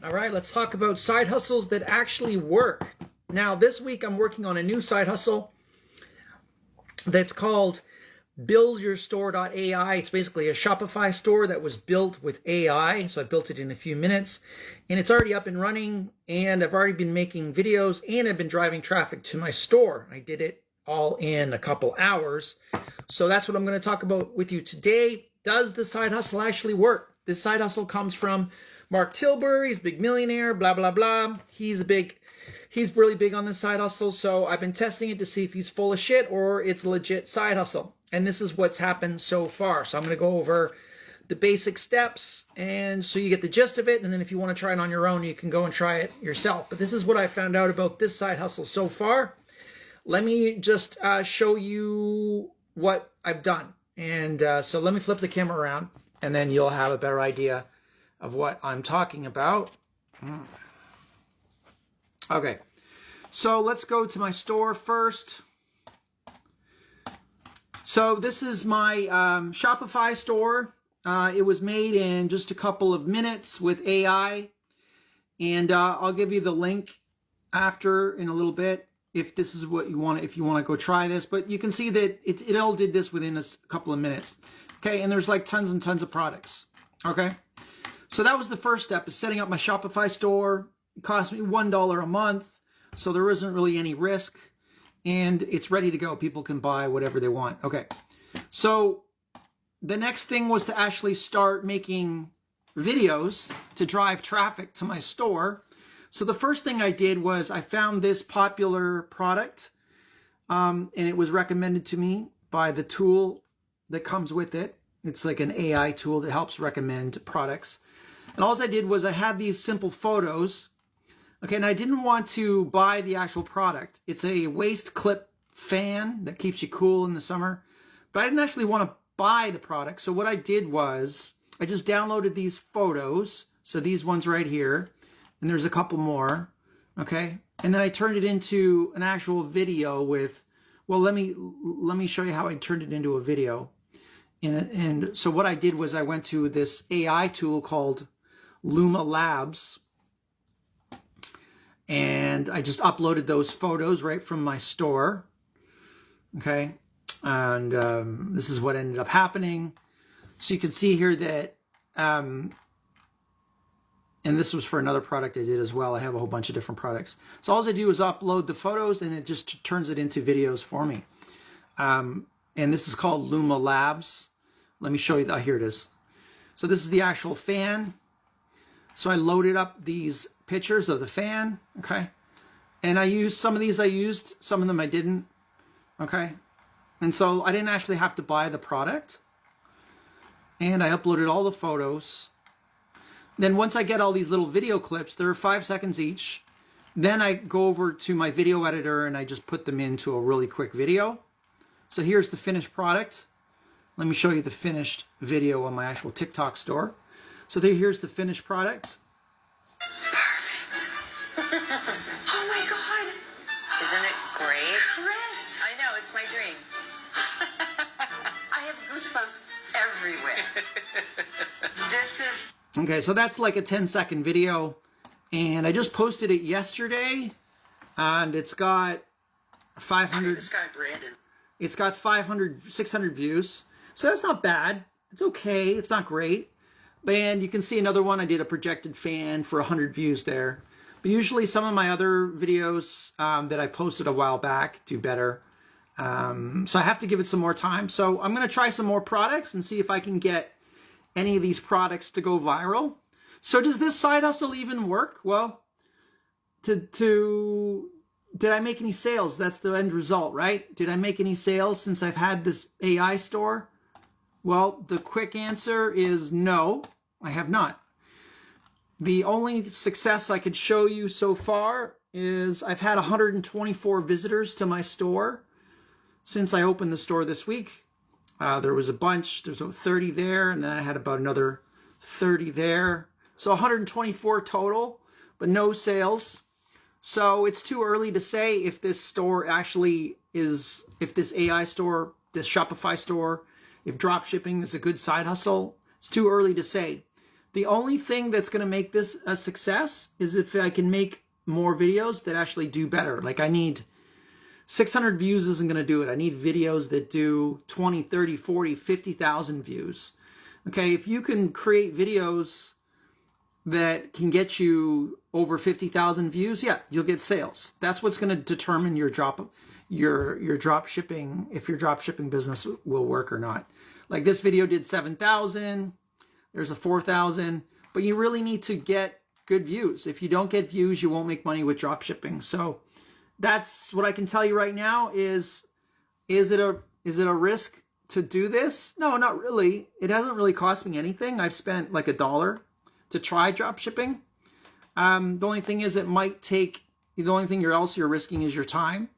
All right, let's talk about side hustles that actually work. Now, this week I'm working on a new side hustle that's called buildyourstore.ai. It's basically a Shopify store that was built with AI. So I built it in a few minutes and it's already up and running, and I've already been making videos and I've been driving traffic to my store. I did it all in a couple hours. So that's what I'm going to talk about with you today. Does the side hustle actually work? This side hustle comes from Mark Tilbury. He's a big millionaire, blah, blah, blah. He's really big on this side hustle. So I've been testing it to see if he's full of shit or it's a legit side hustle. And this is what's happened so far. So I'm going to go over the basic steps, and so you get the gist of it. And then if you want to try it on your own, you can go and try it yourself. But this is what I found out about this side hustle so far. Let me just show you what I've done. And so let me flip the camera around, and then you'll have a better idea of what I'm talking about. Okay, so let's go to my store first. So this is my Shopify store. It was made in just a couple of minutes with AI. And I'll give you the link after in a little bit if this is what you want, if you want to go try this. But you can see that it all did this within a couple of minutes. Okay, and there's like tons and tons of products. Okay, so that was the first step, is setting up my Shopify store. It cost me $1 a month, so there isn't really any risk. And it's ready to go. People can buy whatever they want. Okay, so the next thing was to actually start making videos to drive traffic to my store. So the first thing I did was I found this popular product, and it was recommended to me by the tool that comes with it. It's like an AI tool that helps recommend products. And all I did was I had these simple photos. Okay, and I didn't want to buy the actual product. It's a waist clip fan that keeps you cool in the summer. But I didn't actually want to buy the product. So what I did was I just downloaded these photos. So these ones right here. And there's a couple more. Okay. And then I turned it into an actual video with, well, let me show you how I turned it into a video. And so what I did was I went to this AI tool called Luma Labs. And I just uploaded those photos right from my store. Okay. And this is what ended up happening. So you can see here that, and this was for another product I did as well. I have a whole bunch of different products. So all I do is upload the photos and it just turns it into videos for me. And this is called Luma Labs. Let me show you. Here it is. So this is the actual fan. So I loaded up these pictures of the fan, okay? And I used some of these, some of them I didn't, okay? And so I didn't actually have to buy the product. And I uploaded all the photos. Then once I get all these little video clips, they're 5 seconds each. Then I go over to my video editor and I just put them into a really quick video. So here's the finished product. Let me show you the finished video on my actual TikTok store. So here's the finished product. Perfect. Oh my God. Isn't it great? Chris. I know, it's my dream. I have goosebumps everywhere. This is... Okay, so that's like a 10-second video. And I just posted it yesterday. And it's got 500... This guy, Brandon. It's got 600 views. So that's not bad. It's okay. It's not great. And you can see another one. I did a projected fan for 100 views there. But usually some of my other videos that I posted a while back do better. So I have to give it some more time. So I'm going to try some more products and see if I can get any of these products to go viral. So does this side hustle even work? Well, did I make any sales? That's the end result, right? Did I make any sales since I've had this AI store? Well, the quick answer is no, I have not. The only success I could show you so far is I've had 124 visitors to my store since I opened the store this week. There was a bunch, there's about 30 there, and then I had about another 30 there. So 124 total, but no sales. So it's too early to say if this store actually is, if this AI store, this Shopify store, if dropshipping is a good side hustle. It's too early to say. The only thing that's going to make this a success is if I can make more videos that actually do better. Like I need 600 views isn't going to do it. I need videos that do 20, 30, 40, 50,000 views. Okay, if you can create videos that can get you over 50,000 views, yeah, you'll get sales. That's what's going to determine your drop shipping, if your drop shipping business will work or not. Like this video did 7,000, there's a 4,000, but you really need to get good views. If you don't get views, you won't make money with drop shipping. So that's what I can tell you right now. Is it a risk to do this? No, not really. It hasn't really cost me anything. I've spent like $1 to try drop shipping. The only thing is it might take, the only thing you're risking is your time.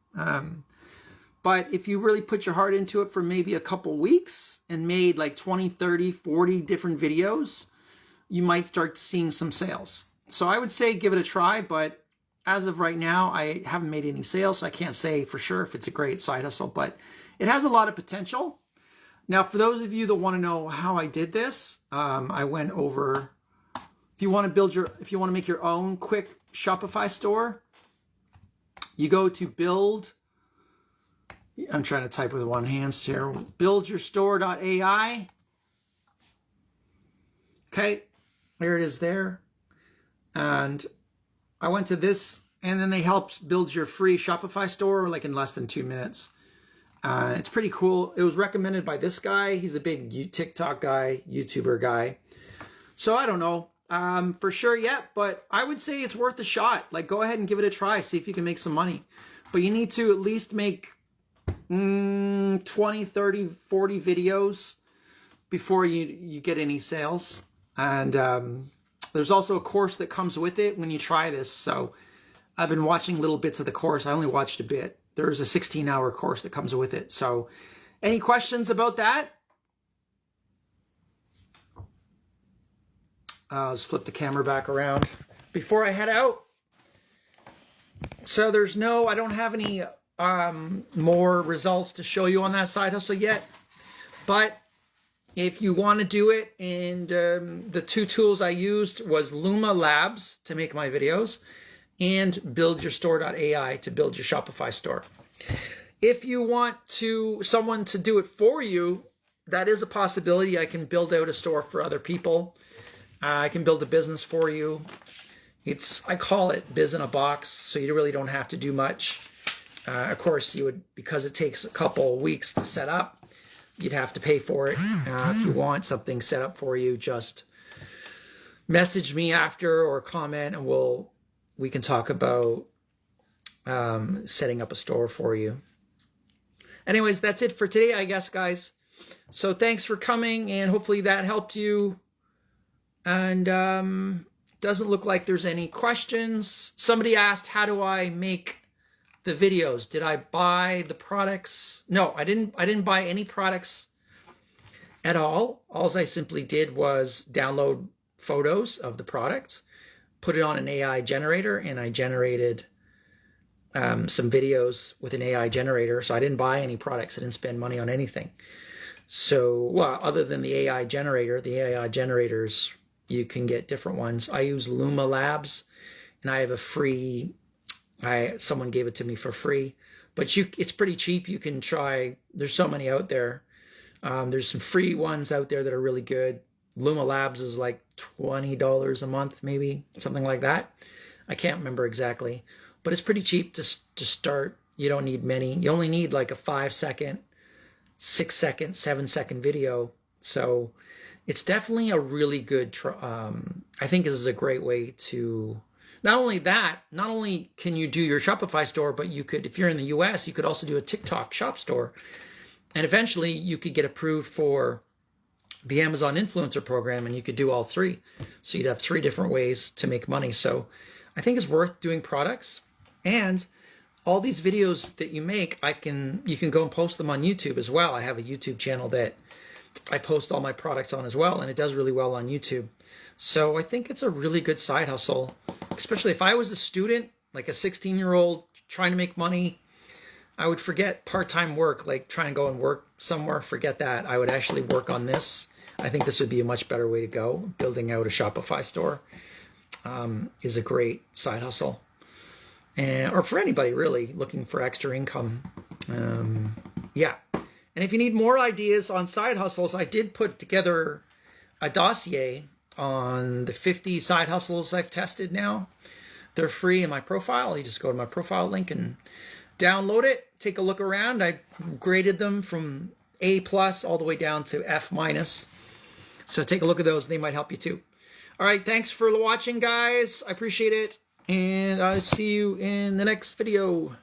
But if you really put your heart into it for maybe a couple weeks and made like 20, 30, 40 different videos, you might start seeing some sales. So I would say give it a try, but as of right now, I haven't made any sales, so I can't say for sure if it's a great side hustle, but it has a lot of potential. Now, for those of you that want to know how I did this, I went over, if you want to make your own quick Shopify store, you go to build, I'm trying to type with one hand here, buildyourstore.ai. Okay, there it is there. And I went to this, and then they helped build your free Shopify store like in less than 2 minutes. It's pretty cool. It was recommended by this guy. He's a big TikTok guy, YouTuber guy. So I don't know for sure yet, but I would say it's worth a shot. Like go ahead and give it a try. See if you can make some money. But you need to at least make 20, 30, 40 videos before you get any sales. And there's also a course that comes with it when you try this. So I've been watching little bits of the course. I only watched a bit. There's a 16-hour course that comes with it. So any questions about that? Let's flip the camera back around before I head out. So I don't have any more results to show you on that side hustle yet. But if you want to do it, and the two tools I used was Luma Labs to make my videos and buildyourstore.ai to build your Shopify store. If you want someone to do it for you, that is a possibility. I can build out a store for other people. I can build a business for you. I call it biz in a box, so you really don't have to do much. Of course, because it takes a couple weeks to set up, you'd have to pay for it. If you want something set up for you, just message me after or comment, and we can talk about setting up a store for you. Anyways, that's it for today, I guess, guys. So thanks for coming, and hopefully that helped you. And doesn't look like there's any questions. Somebody asked, how do I make the videos? Did I buy the products? No, I didn't buy any products at all. All I simply did was download photos of the product, put it on an AI generator, and I generated some videos with an AI generator. So I didn't buy any products. I didn't spend money on anything. So, well, other than the AI generator, the AI generators, you can get different ones. I use Luma Labs, and I have a free, someone gave it to me for free, but it's pretty cheap. You can try, there's so many out there. There's some free ones out there that are really good. Luma Labs is like $20 a month, maybe, something like that. I can't remember exactly, but it's pretty cheap to start. You don't need many. You only need like a 5-second, 6-second, 7-second video. So it's definitely a really good, I think this is a great way to, not only can you do your Shopify store, but you could, if you're in the US, you could also do a TikTok shop store. And eventually you could get approved for the Amazon influencer program, and you could do all three. So you'd have 3 different ways to make money. So I think it's worth doing products, and all these videos that you make, you can go and post them on YouTube as well. I have a YouTube channel that I post all my products on as well, and it does really well on YouTube. So I think it's a really good side hustle, especially if I was a student, like a 16-year-old trying to make money. I would forget part-time work, like trying to go and work somewhere, forget that. I would actually work on this. I think this would be a much better way to go. Building out a Shopify store is a great side hustle. Or for anybody really looking for extra income. Yeah. And if you need more ideas on side hustles, I did put together a dossier on the 50 side hustles I've tested now. They're free in my profile. You just go to my profile link and download it. Take a look around. I graded them from A+ all the way down to F-. So take a look at those. They might help you too. All right. Thanks for watching, guys. I appreciate it. And I'll see you in the next video.